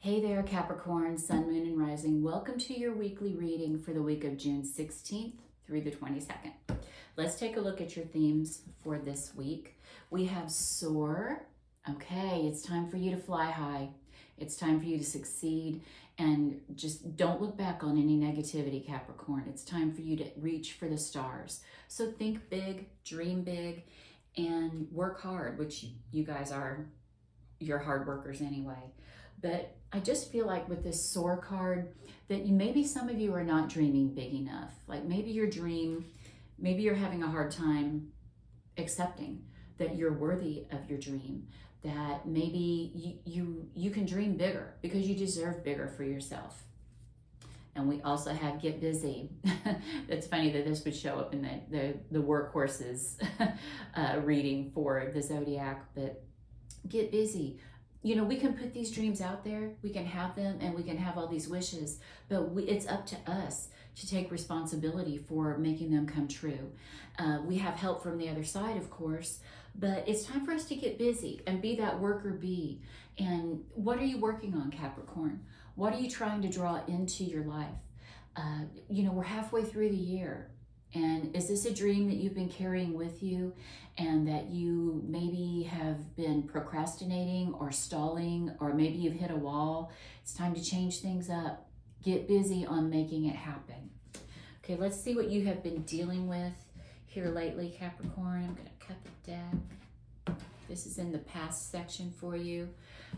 Hey there, Capricorn, Sun, Moon, and Rising. Welcome to your weekly reading for the week of June 16th through the 22nd. Let's take a look at your themes for this week. We have Soar. Okay, it's time for you to fly high. It's time for you to succeed, and just don't look back on any negativity, Capricorn. It's time for you to reach for the stars. So think big, dream big, and work hard, which you guys are. You're hard workers anyway. But I just feel like with this Soar card that maybe some of you are not dreaming big enough. Like maybe your dream, maybe you're having a hard time accepting that you're worthy of your dream, that maybe you can dream bigger because you deserve bigger for yourself. And we also have Get Busy. It's funny that this would show up in the workhorses reading for the Zodiac, but get busy. You know, we can put these dreams out there, we can have them, and we can have all these wishes, but it's up to us to take responsibility for making them come true. We have help from the other side, of course, but it's time for us to get busy and be that worker bee. And what are you working on, Capricorn? What are you trying to draw into your life? You know, we're halfway through the year. And is this a dream that you've been carrying with you and that you maybe have been procrastinating or stalling, or maybe you've hit a wall? It's time to change things up. Get busy on making it happen. Okay, let's see what you have been dealing with here lately, Capricorn. I'm going to cut the deck. This is in the past section for you.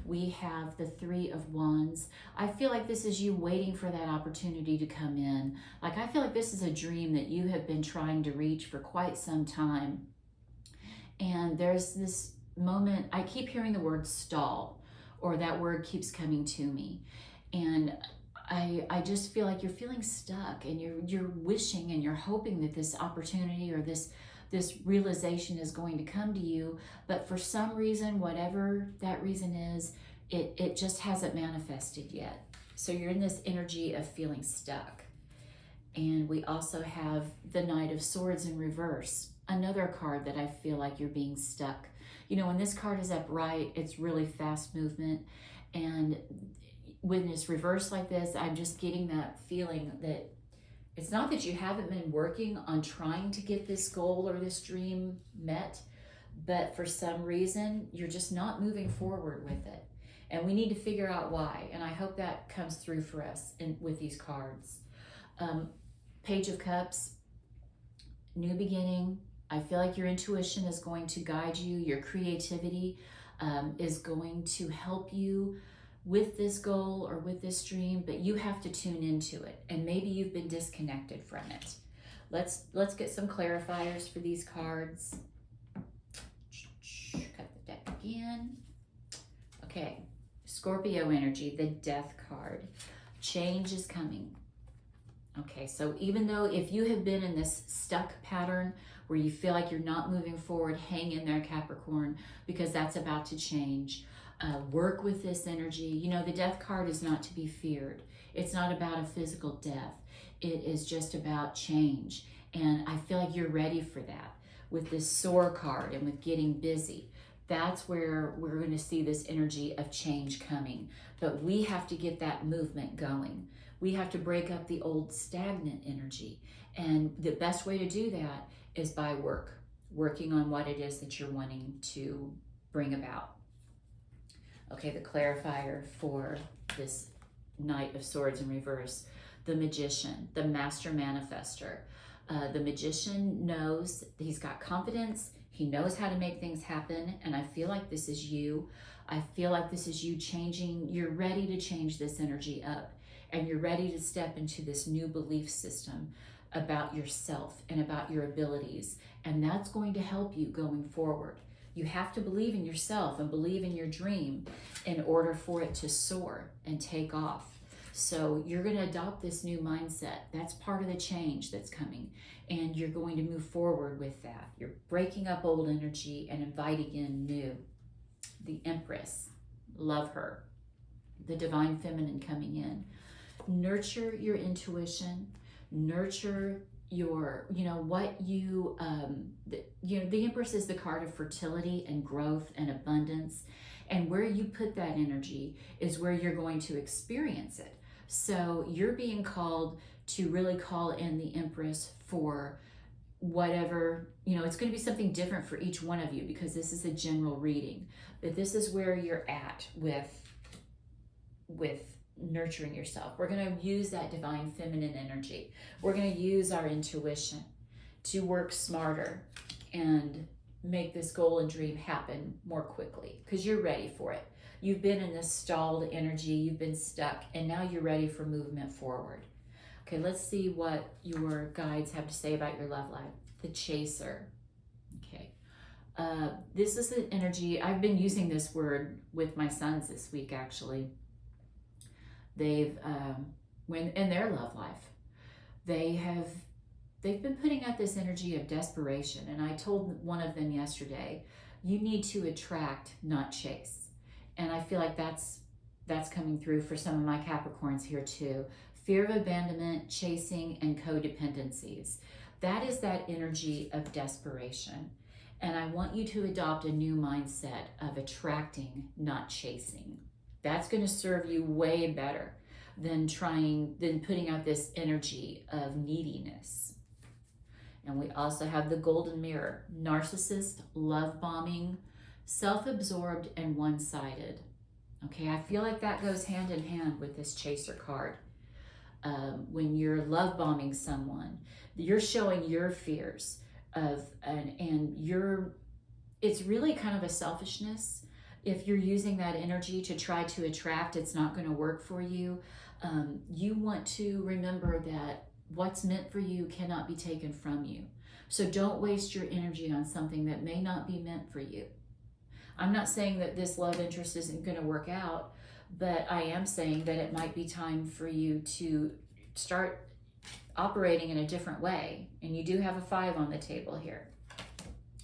We have the Three of Wands. I feel like this is you waiting for that opportunity to come in. Like I feel like this is a dream that you have been trying to reach for quite some time. And there's this moment, I keep hearing the word stall, or that word keeps coming to me. And I just feel like you're feeling stuck, and you're wishing and you're hoping that this opportunity or this realization is going to come to you, but for some reason, whatever that reason is, it just hasn't manifested yet. So you're in this energy of feeling stuck. And we also have the Knight of Swords in reverse, another card that I feel like you're being stuck. You know, when this card is upright, it's really fast movement. And when it's reversed like this, I'm just getting that feeling that it's not that you haven't been working on trying to get this goal or this dream met, but for some reason, you're just not moving forward with it. And we need to figure out why. And I hope that comes through for us with these cards. Page of Cups, new beginning. I feel like your intuition is going to guide you. Your creativity is going to help you with this goal or with this dream, but you have to tune into it, and maybe you've been disconnected from it. Let's get some clarifiers for these cards. Cut the deck again. Okay, Scorpio energy, the Death card. Change is coming. Okay, so even though if you have been in this stuck pattern where you feel like you're not moving forward, hang in there, Capricorn, because that's about to change. Work with this energy. You know, the Death card is not to be feared. It's not about a physical death. It is just about change. And I feel like you're ready for that with this Soar card and with getting busy. That's where we're going to see this energy of change coming. But we have to get that movement going. We have to break up the old stagnant energy. And the best way to do that is by working on what it is that you're wanting to bring about. Okay, the clarifier for this Knight of Swords in reverse, the Magician, the Master Manifester. The Magician knows, he's got confidence, he knows how to make things happen, and I feel like this is you. I feel like this is you changing, you're ready to change this energy up, and you're ready to step into this new belief system about yourself and about your abilities, and that's going to help you going forward. You have to believe in yourself and believe in your dream in order for it to soar and take off. So you're going to adopt this new mindset. That's part of the change that's coming. And you're going to move forward with that. You're breaking up old energy and inviting in new. The Empress, love her. The Divine Feminine coming in. Nurture your intuition. Nurture your, the Empress is the card of fertility and growth and abundance. And where you put that energy is where you're going to experience it. So you're being called to really call in the Empress for whatever, it's going to be something different for each one of you because this is a general reading. But this is where you're at with nurturing yourself. We're going to use that divine feminine energy. We're going to use our intuition to work smarter and make this goal and dream happen more quickly because you're ready for it. You've been in this stalled energy, you've been stuck, and now you're ready for movement forward. Okay, let's see what your guides have to say about your love life. The Chaser. Okay, this is an energy, I've been using this word with my sons this week actually. They've, when in their love life, they've been putting out this energy of desperation. And I told one of them yesterday, you need to attract, not chase. And I feel like that's coming through for some of my Capricorns here too. Fear of abandonment, chasing, and codependencies. That is that energy of desperation. And I want you to adopt a new mindset of attracting, not chasing. That's going to serve you way better than putting out this energy of neediness. And we also have the Golden Mirror, narcissist, love bombing, self-absorbed, and one-sided. Okay, I feel like that goes hand in hand with this Chaser card. When you're love bombing someone, you're showing your fears it's really kind of a selfishness. If you're using that energy to try to attract, it's not going to work for you. You want to remember that what's meant for you cannot be taken from you. So don't waste your energy on something that may not be meant for you. I'm not saying that this love interest isn't going to work out, but I am saying that it might be time for you to start operating in a different way. And you do have a 5 on the table here.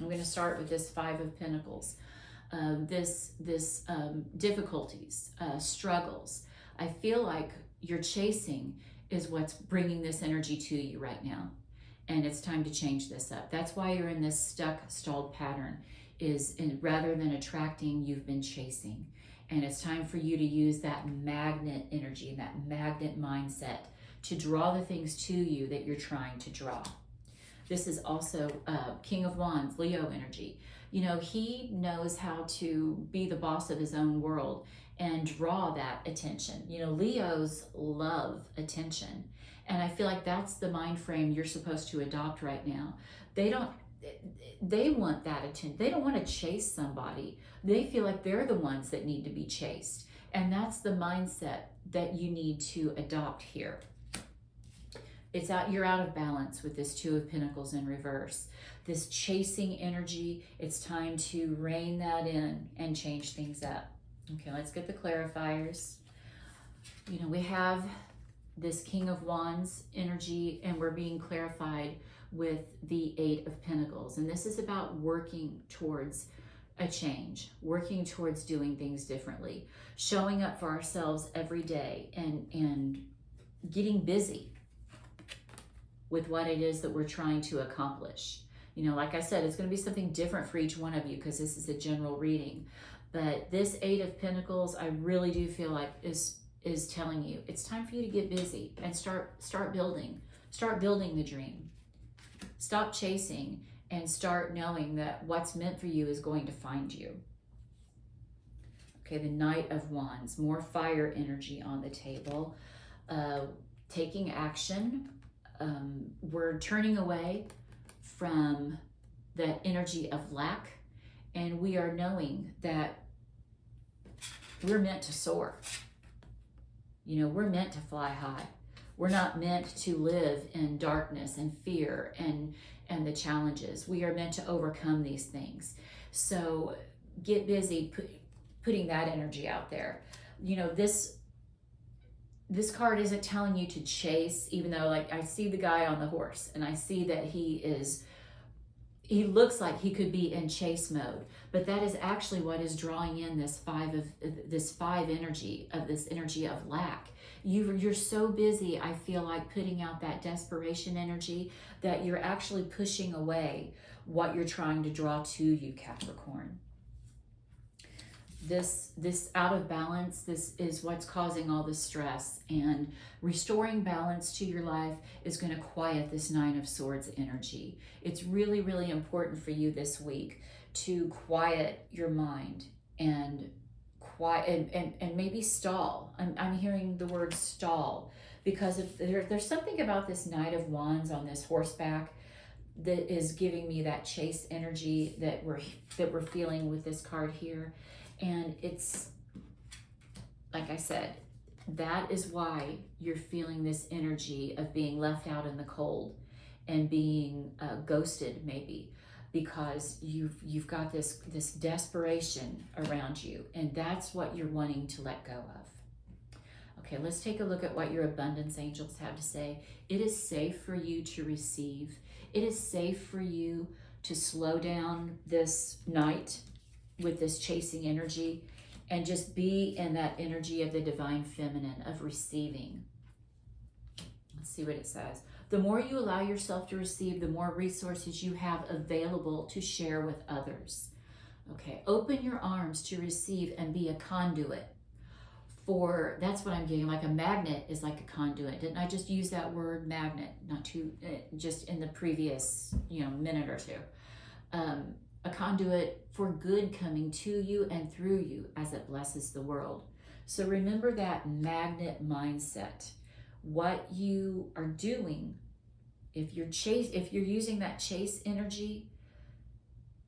I'm going to start with this 5 of Pentacles. Difficulties, struggles. I feel like your chasing is what's bringing this energy to you right now. And it's time to change this up. That's why you're in this stuck, stalled pattern. Rather than attracting, you've been chasing. And it's time for you to use that magnet energy and that magnet mindset to draw the things to you that you're trying to draw. This is also King of Wands, Leo energy. He knows how to be the boss of his own world and draw that attention. Leos love attention. And I feel like that's the mind frame you're supposed to adopt right now. They want that attention. They don't want to chase somebody. They feel like they're the ones that need to be chased. And that's the mindset that you need to adopt here. You're out of balance with this 2 of Pentacles in reverse. This chasing energy, it's time to rein that in and change things up. Okay, let's get the clarifiers. We have this King of Wands energy, and we're being clarified with the 8 of Pentacles. And this is about working towards a change, working towards doing things differently, showing up for ourselves every day and getting busy with what it is that we're trying to accomplish. Like I said, it's going to be something different for each one of you because this is a general reading. But this 8 of Pentacles, I really do feel like is telling you it's time for you to get busy and start building. Start building the dream. Stop chasing and start knowing that what's meant for you is going to find you. Okay, the Knight of Wands, more fire energy on the table. Taking action. We're turning away from that energy of lack, and we are knowing that we're meant to soar. We're meant to fly high. We're not meant to live in darkness and fear and the challenges. We are meant to overcome these things. So get busy putting that energy out there. This card isn't telling you to chase, even though I see the guy on the horse and I see that he looks like he could be in chase mode, but that is actually what is drawing in this 5 energy of lack. You're so busy, I feel like, putting out that desperation energy that you're actually pushing away what you're trying to draw to you, Capricorn. This out of balance, this is what's causing all the stress, and restoring balance to your life is going to quiet this Nine of Swords energy. It's really, really important for you this week to quiet your mind and quiet and maybe stall. I'm hearing the word stall, because if there's something about this Knight of Wands on this horseback that is giving me that chase energy that we're feeling with this card here. And it's, like I said, that is why you're feeling this energy of being left out in the cold and being ghosted, maybe, because you've got this desperation around you, and that's what you're wanting to let go of. Okay, let's take a look at what your abundance angels have to say. It is safe for you to receive. It is safe for you to slow down this night with this chasing energy and just be in that energy of the divine feminine, of receiving. Let's see what it says. The more you allow yourself to receive, the more resources you have available to share with others. Okay, open your arms to receive and be a conduit. For, that's what I'm getting, like a magnet is like a conduit. Didn't I just use that word magnet, not too, just in the previous, minute or two. A conduit for good coming to you and through you as it blesses the world. So remember that magnet mindset. What you are doing, if you're using that chase energy,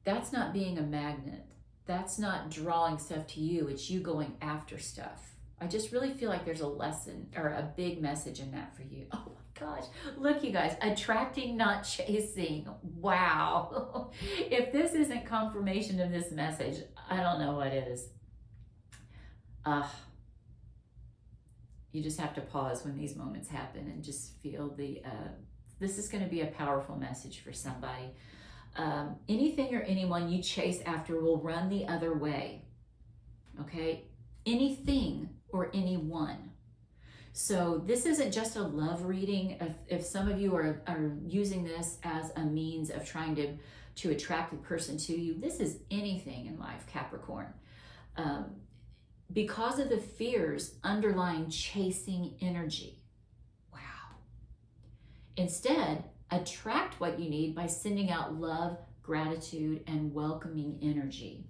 that's not being a magnet. That's not drawing stuff to you. It's you going after stuff. I just really feel like there's a lesson or a big message in that for you. Oh my gosh, look you guys, attracting, not chasing. Wow. If this isn't confirmation of this message, I don't know what is. You just have to pause when these moments happen and just feel this is going to be a powerful message for somebody. Anything or anyone you chase after will run the other way. Okay? Anything or anyone. So this isn't just a love reading. If some of you are using this as a means of trying to attract a person to you, this is anything in life, Capricorn. Because of the fears underlying chasing energy. Wow. Instead, attract what you need by sending out love, gratitude, and welcoming energy.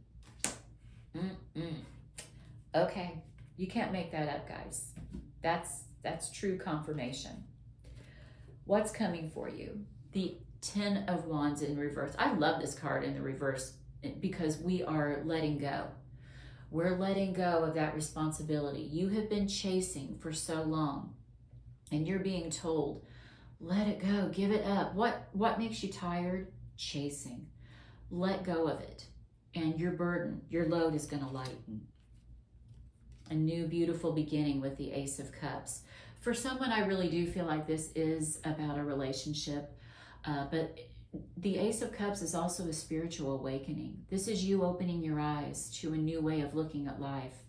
Okay, you can't make that up, guys. That's true confirmation. What's coming for you? The 10 of Wands in reverse. I love this card in the reverse because we are letting go. We're letting go of that responsibility. You have been chasing for so long, and you're being told, let it go, give it up. What makes you tired? Chasing. Let go of it, and your burden, your load is going to lighten. A new beautiful beginning with the Ace of Cups. For someone, I really do feel like this is about a relationship, but the Ace of Cups is also a spiritual awakening. This is you opening your eyes to a new way of looking at life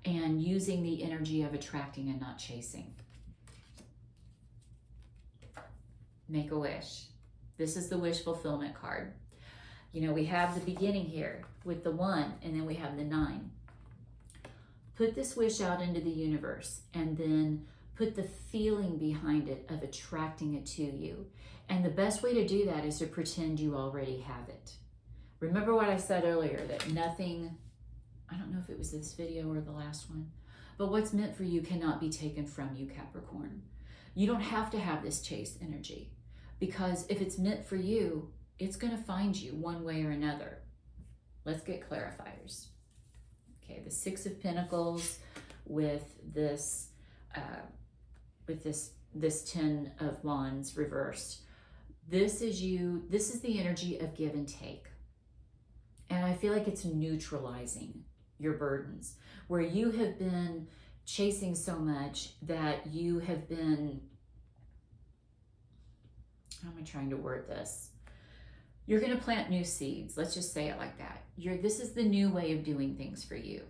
and using the energy of attracting and not chasing. Make a wish. This is the wish fulfillment card. We have the beginning here with the 1, and then we have the 9. Put this wish out into the universe and then put the feeling behind it of attracting it to you. And the best way to do that is to pretend you already have it. Remember what I said earlier, that nothing, I don't know if it was this video or the last one, but what's meant for you cannot be taken from you, Capricorn. You don't have to have this chase energy, because if it's meant for you, it's going to find you one way or another. Let's get clarifiers. Okay, the 6 of Pentacles with this 10 of Wands reversed. This is you. This is the energy of give and take. And I feel like it's neutralizing your burdens, where you have been chasing so much that you have been, how am I trying to word this? You're going to plant new seeds. Let's just say it like that. This is the new way of doing things for you.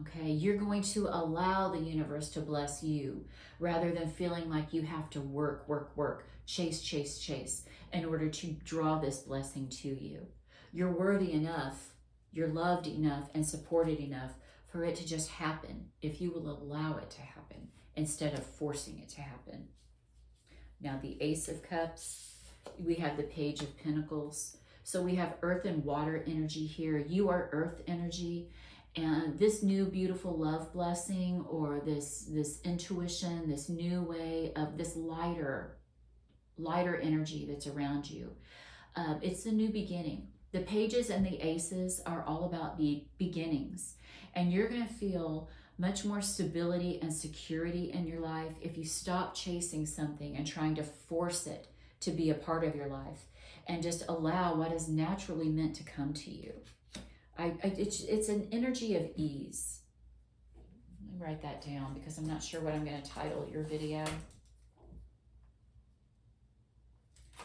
Okay, you're going to allow the universe to bless you rather than feeling like you have to work, chase in order to draw this blessing to you. You're worthy enough, you're loved enough and supported enough for it to just happen if you will allow it to happen instead of forcing it to happen. Now the Ace of Cups, we have the Page of Pentacles. So we have earth and water energy here. You are earth energy. And this new beautiful love blessing, or this intuition, this new way of this lighter energy that's around you. It's the new beginning. The pages and the aces are all about the beginnings. And you're going to feel much more stability and security in your life if you stop chasing something and trying to force it to be a part of your life and just allow what is naturally meant to come to you. It's an energy of ease. Let me write that down because I'm not sure what I'm going to title your video.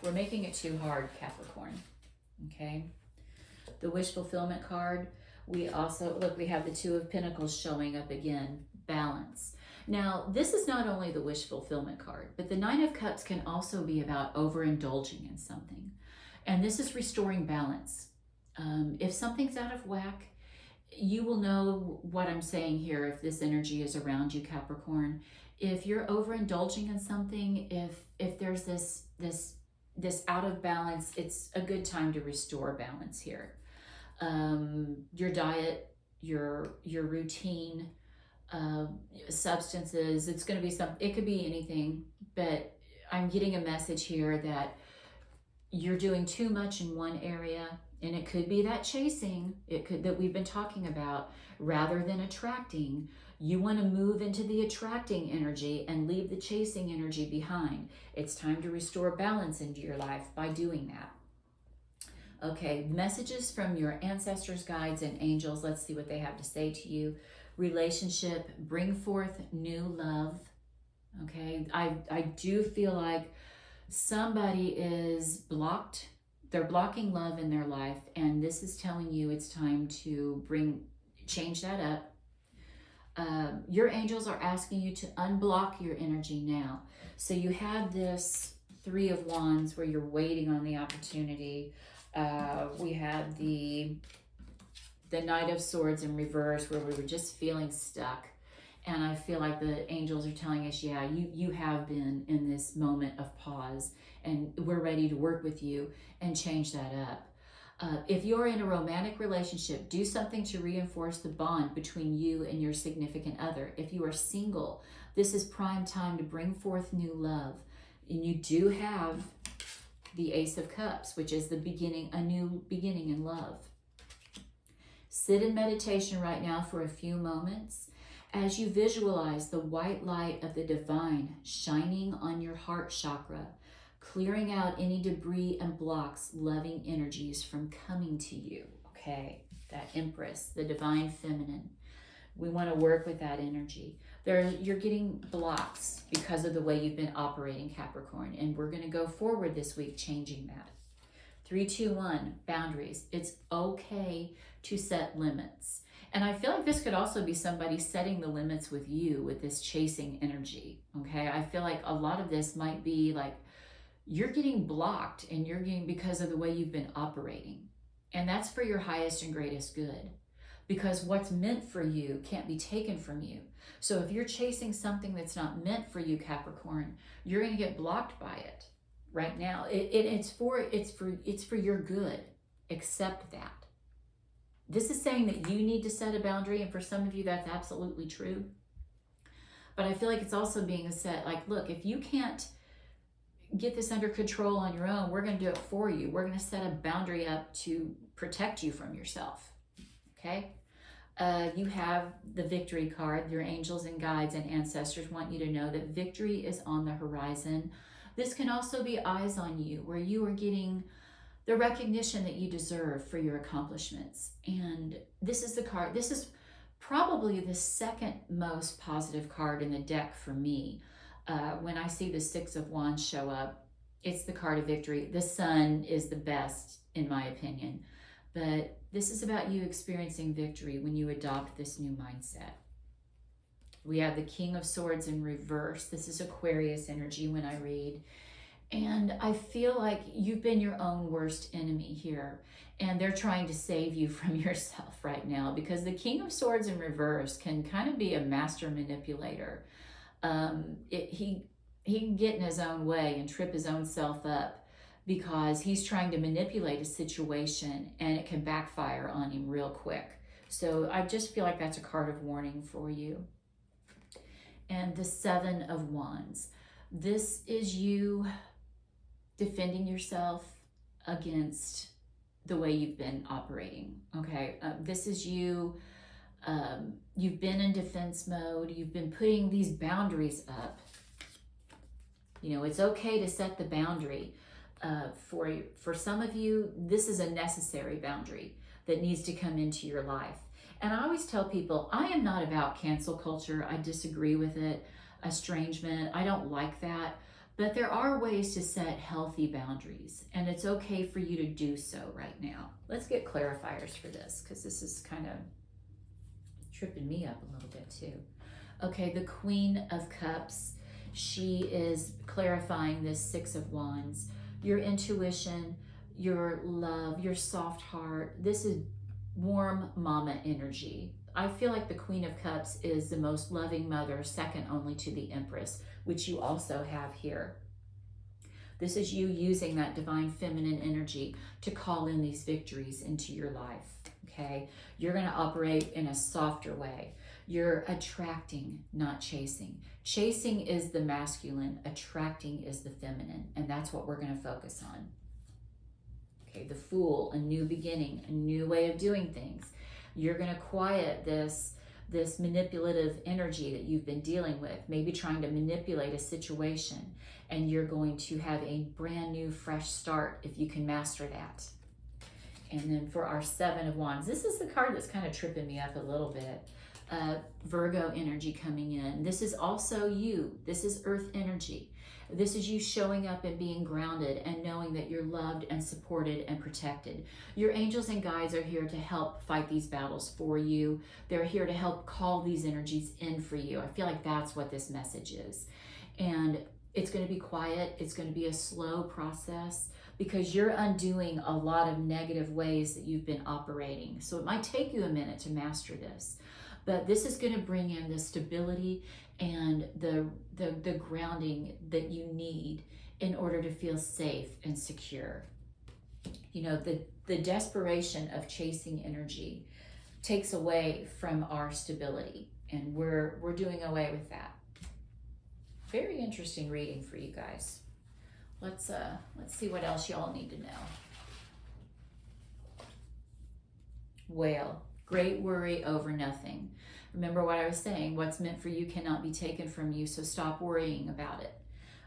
We're making it too hard, Capricorn. Okay. The wish fulfillment card. We also, look, we have the Two of Pentacles showing up again. Balance. Now, this is not only the wish fulfillment card, but the Nine of Cups can also be about overindulging in something. And this is restoring balance. If something's out of whack, you will know what I'm saying here if this energy is around you, Capricorn. If you're overindulging in something, if there's this out of balance, it's a good time to restore balance here. Your diet, your routine, substances, it's going to be it could be anything, but I'm getting a message here that you're doing too much in one area. And it could be that chasing, that we've been talking about, rather than attracting. You want to move into the attracting energy and leave the chasing energy behind. It's time to restore balance into your life by doing that. Okay, messages from your ancestors, guides, and angels. Let's see what they have to say to you. Relationship, bring forth new love. Okay, I do feel like somebody is blocked. They're blocking love in their life, and this is telling you it's time to change that up. Your angels are asking you to unblock your energy now. So you had this Three of Wands where you're waiting on the opportunity. We had the Knight of Swords in reverse where we were just feeling stuck. And I feel like the angels are telling us, yeah, you have been in this moment of pause, and we're ready to work with you and change that up. If you're in a romantic relationship, do something to reinforce the bond between you and your significant other. If you are single, this is prime time to bring forth new love. And you do have the Ace of Cups, which is the beginning, a new beginning in love. Sit in meditation right now for a few moments as you visualize the white light of the divine shining on your heart chakra, clearing out any debris and blocks, loving energies from coming to you. Okay, that Empress, the divine feminine. We want to work with that energy. You're getting blocks because of the way you've been operating, Capricorn, and we're going to go forward this week changing that. 3, 2, 1, boundaries. It's okay to set limits. And I feel like this could also be somebody setting the limits with you with this chasing energy, okay? I feel like a lot of this might be like you're getting blocked and you're getting because of the way you've been operating. And that's for your highest and greatest good, because what's meant for you can't be taken from you. So if you're chasing something that's not meant for you, Capricorn, you're going to get blocked by it right now. It's for your good. Accept that. This is saying that you need to set a boundary, and for some of you, that's absolutely true. But I feel like it's also being said, like, look, if you can't get this under control on your own, we're going to do it for you. We're going to set a boundary up to protect you from yourself, okay? You have the Victory card. Your angels and guides and ancestors want you to know that victory is on the horizon. This can also be eyes on you, where you are getting the recognition that you deserve for your accomplishments. And this is the card. This is probably the second most positive card in the deck for me. When I see the Six of Wands show up, it's the card of victory. The Sun is the best, in my opinion. But this is about you experiencing victory when you adopt this new mindset. We have the King of Swords in reverse. This is Aquarius energy when I read. And I feel like you've been your own worst enemy here. And they're trying to save you from yourself right now, because the King of Swords in reverse can kind of be a master manipulator. He can get in his own way and trip his own self up because he's trying to manipulate a situation, and it can backfire on him real quick. So I just feel like that's a card of warning for you. And the Seven of Wands. This is you defending yourself against the way you've been operating, okay? This is you, you've been in defense mode. You've been putting these boundaries up. You know, it's okay to set the boundary. For some of you, this is a necessary boundary that needs to come into your life. And I always tell people, I am not about cancel culture. I disagree with it. Estrangement, I don't like that. But there are ways to set healthy boundaries, and it's okay for you to do so right now. Let's get clarifiers for this, because this is kind of tripping me up a little bit too. Okay, the Queen of Cups, she is clarifying this Six of Wands. Your intuition, your love, your soft heart. This is warm mama energy. I feel like the Queen of Cups is the most loving mother, second only to the Empress, which you also have here. This is you using that divine feminine energy to call in these victories into your life, okay? You're going to operate in a softer way. You're attracting, not chasing. Chasing is the masculine, attracting is the feminine, and that's what we're going to focus on. Okay, the Fool, a new beginning, a new way of doing things. You're going to quiet this manipulative energy that you've been dealing with, maybe trying to manipulate a situation, and you're going to have a brand new, fresh start if you can master that. And then for our Seven of Wands, this is the card that's kind of tripping me up a little bit. Virgo energy coming in. This is also you. This is earth energy. This is you showing up and being grounded and knowing that you're loved and supported and protected. Your angels and guides are here to help fight these battles for you. They're here to help call these energies in for you. I feel like that's what this message is. And it's going to be quiet. It's going to be a slow process because you're undoing a lot of negative ways that you've been operating. So it might take you a minute to master this. But this is going to bring in the stability and the grounding that you need in order to feel safe and secure. You know, the desperation of chasing energy takes away from our stability, and we're doing away with that. Very interesting reading for you guys. Let's see what else y'all need to know. Whale. Great worry over nothing. Remember what I was saying, what's meant for you cannot be taken from you, so stop worrying about it.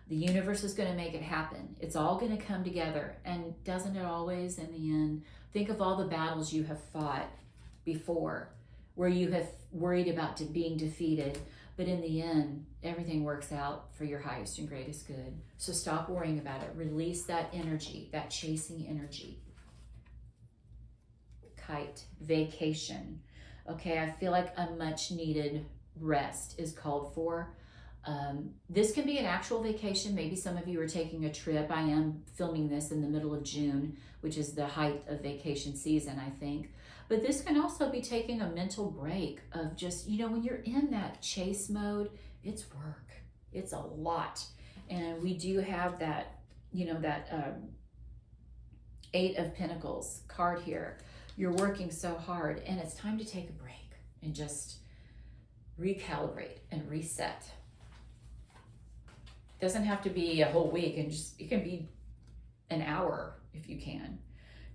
The universe is going to make it happen. It's all going to come together, and doesn't it always in the end? Think of all the battles you have fought before where you have worried about being defeated, but in the end, everything works out for your highest and greatest good. So stop worrying about it. Release that energy, that chasing energy. Kite, vacation. Okay, I feel like a much needed rest is called for. This can be an actual vacation. Maybe some of you are taking a trip. I am filming this in the middle of June, which is the height of vacation season, I think. But this can also be taking a mental break of just, you know, when you're in that chase mode, it's work. It's a lot. And we do have that, you know, that Eight of Pentacles card here. You're working so hard, and it's time to take a break and just recalibrate and reset. It doesn't have to be a whole week, and just it can be an hour if you can.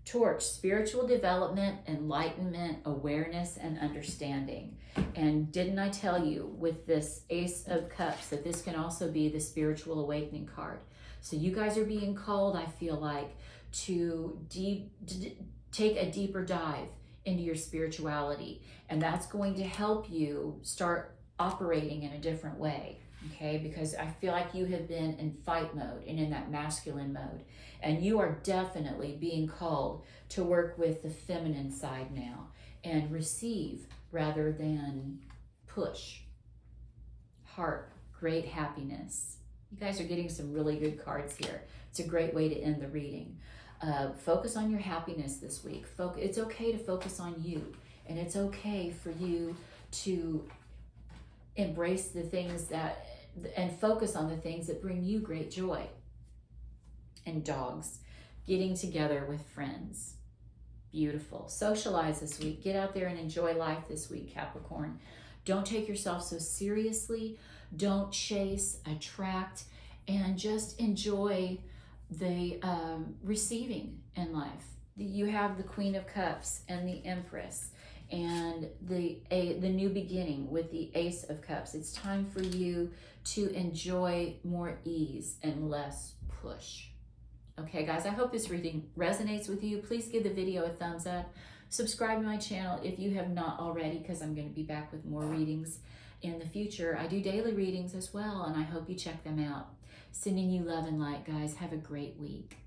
Torch, spiritual development, enlightenment, awareness, and understanding. And didn't I tell you with this Ace of Cups that this can also be the spiritual awakening card? So you guys are being called, I feel like, to take a deeper dive into your spirituality, and that's going to help you start operating in a different way, okay? Because I feel like you have been in fight mode and in that masculine mode, and you are definitely being called to work with the feminine side now and receive rather than push. Heart, great happiness. You guys are getting some really good cards here. It's a great way to end the reading. Focus on your happiness this week. It's okay to focus on you, and it's okay for you to embrace the things and focus on the things that bring you great joy. And dogs, getting together with friends. Beautiful. Socialize this week. Get out there and enjoy life this week, Capricorn. Don't take yourself so seriously. Don't chase, attract, and just enjoy the receiving in life. You have the Queen of Cups and the Empress and the new beginning with the Ace of Cups. It's time for you to enjoy more ease and less push. Okay, guys, I hope this reading resonates with you. Please give the video a thumbs up. Subscribe to my channel if you have not already, because I'm going to be back with more readings in the future. I do daily readings as well, and I hope you check them out. Sending you love and light, guys. Have a great week.